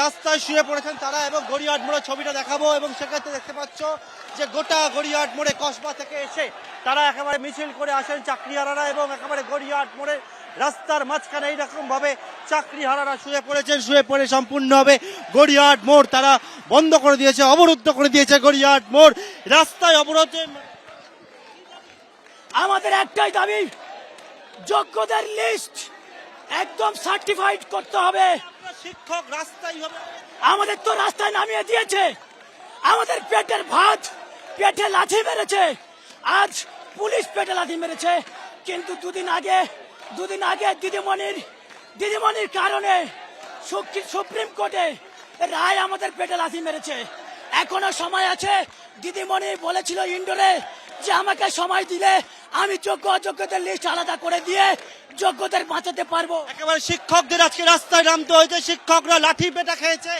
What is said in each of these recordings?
রাস্তায় শুয়ে পড়েছেন তারা এবং গড়িয়াহাট মোড়ের ছবিটা দেখাবো এবং সেক্ষেত্রে দেখতে পাচ্ছ যে গোটা গড়িয়াহাট মোড়ে কসবা থেকে এসে তারা একেবারে মিছিল করে আসেন চাকরিহারারা এবং একেবারে গড়িয়াহাট মোড়ের রাস্তার মাঝখানে এইরকম ভাবে চাকরিহারারা শুয়ে পড়েছেন। শুয়ে পড়ে সম্পূর্ণভাবে গড়িয়াহাট মোড় তারা বন্ধ করে দিয়েছে, অবরুদ্ধ করে দিয়েছে গড়িয়াহাট মোড়। রাস্তায় অবরোধে আমাদের একটাই দাবি, যোগ্যদের লিস্ট একদম সার্টিফাইড করতে হবে। শিক্ষক রাস্তায় হবে, আমাদের তো রাস্তায় নামিয়ে দিয়েছে, আমাদের পেটের ভাত পেটে লাথি মেরেছে, আজ পুলিশ পেটে লাথি মেরেছে। কিন্তু দুদিন আগে দিদিমণির কারণে সুপ্রিম কোর্টে রায় আমাদের পেটে লাথি মেরেছে। এখনো সময় আছে। দিদিমণি বলেছিল ইন্ডোরে যে আমাকে সময় দিলে আমি যোগ্য অযোগ্যদের লিস্ট আলাদা করে দিয়ে যোগ্যদের বাঁচাতে পারবো। একেবারে শিক্ষকদের আজকে রাস্তায় নামতে হয়েছে, শিক্ষকরা লাঠি পেটা খেয়েছে।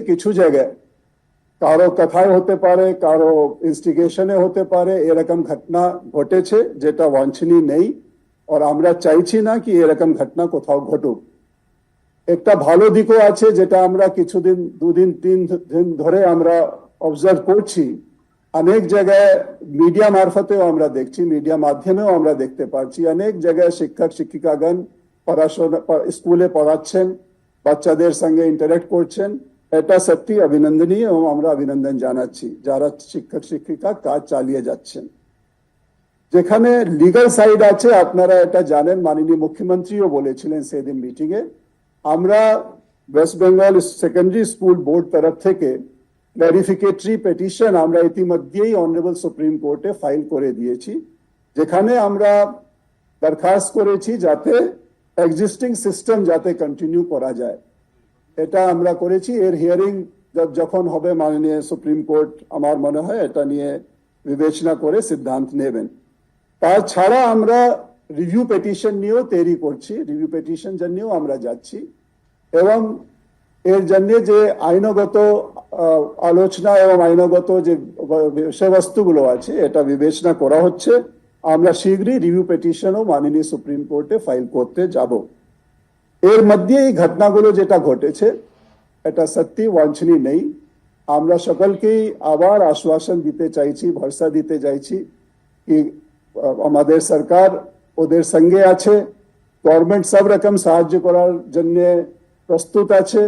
কিছু জায়গায় কারো কথায় হতে পারে, কারো ইনস্টিগেশনে হতে পারে, এরকম ঘটনা ঘটেছে যেটা বাঞ্ছনীয় নেই। আর আমরা চাইছি না কি এরকম ঘটনা কোথাও ঘটুক। একটা ভালো দিকও আছে যেটা আমরা কিছুদিন, 2 দিন 3 দিন ধরে আমরা অবজার্ভ করছি। অনেক জায়গায় মিডিয়া মারফতেও আমরা দেখছি, মিডিয়া মাধ্যমেও আমরা দেখতে পাচ্ছি, অনেক জায়গায় শিক্ষক শিক্ষিকাগণ পড়াশোনা স্কুলে পড়াচ্ছেন, বাচ্চাদের সঙ্গে ইন্টারেক্ট করছেন। এটা সত্যি অভিনন্দনীয় এবং আমরা অভিনন্দন জানাচ্ছি যারা শিক্ষক শিক্ষিকা কাজ চালিয়ে যাচ্ছেন। যেখানে লিগাল সাইড আছে আপনারা এটা জানেন, মাননীয় মুখ্যমন্ত্রীও বলেছিলেন সেদিন মিটিং এ, আমরা West Bengal secondary school board তরফ থেকে ক্লারিফিকেটরি পিটিশন আমরা ইতিমধ্যেই অনারেবল সুপ্রিম কোর্টে ফাইল করে দিয়েছি, যেখানে আমরা দরখাস্ত করেছি যাতে এক্সিস্টিং সিস্টেম যাতে কন্টিনিউ করা যায়। এটা আমরা করেছি। এর হিয়ারিং যখন হবে মাননীয় সুপ্রিম কোর্ট আমার মনে হয় এটা নিয়ে বিবেচনা করে সিদ্ধান্ত নেবেন। তাছাড়া আমরা রিভিউ পিটিশন নিয়েও তৈরি করছি, রিভিউ পিটিশন জন্যও আমরা যাচ্ছি এবং এর জন্য যে আইনগত আলোচনা এবং আইনগত যে বিষয়বস্তুগুলো আছে এটা বিবেচনা করা হচ্ছে। আমরা শীঘ্রই রিভিউ পিটিশনও মাননীয় সুপ্রিম কোর্টে ফাইল করতে যাব। এর মধ্যে এই ঘটনাগুলো যেটা ঘটেছে এটা সত্যি বাঞ্ছনীয় নেই। আমরা সকলকেই আবার আশ্বাসন দিতে চাইছি, ভরসা দিতে চাইছি কি আমাদের সরকার ওদের সঙ্গে আছে, গভর্নমেন্ট সব রকম সাহায্য করার জন্য প্রস্তুত আছে।